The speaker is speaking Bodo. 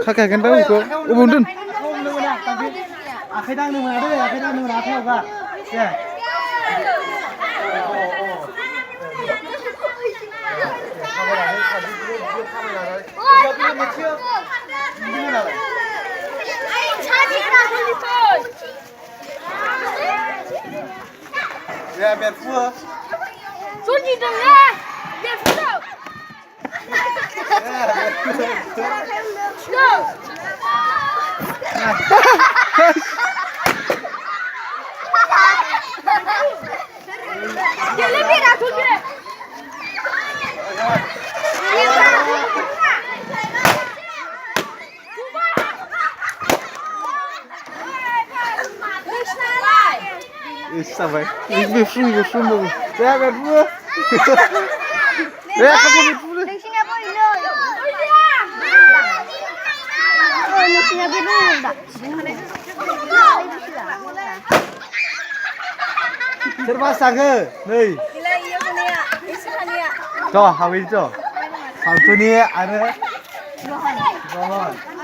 kakak kan tahu kok ubundun आखाइ दांनो मोना दै आखाइ दांनो मोना आखाइ हगा दे Ya, biar full. Sunyi dong ya. Biar full. Go. Dia lebih dah tu dia. Sampai ini befru dulu ya befru ya kamu befru Di sini apa ini? Oh, ini sini apa dulu dah? terpasang ke nih Gila iya punya ya. Isihan ya. coba habis itu satu nih ada Bohong. bohong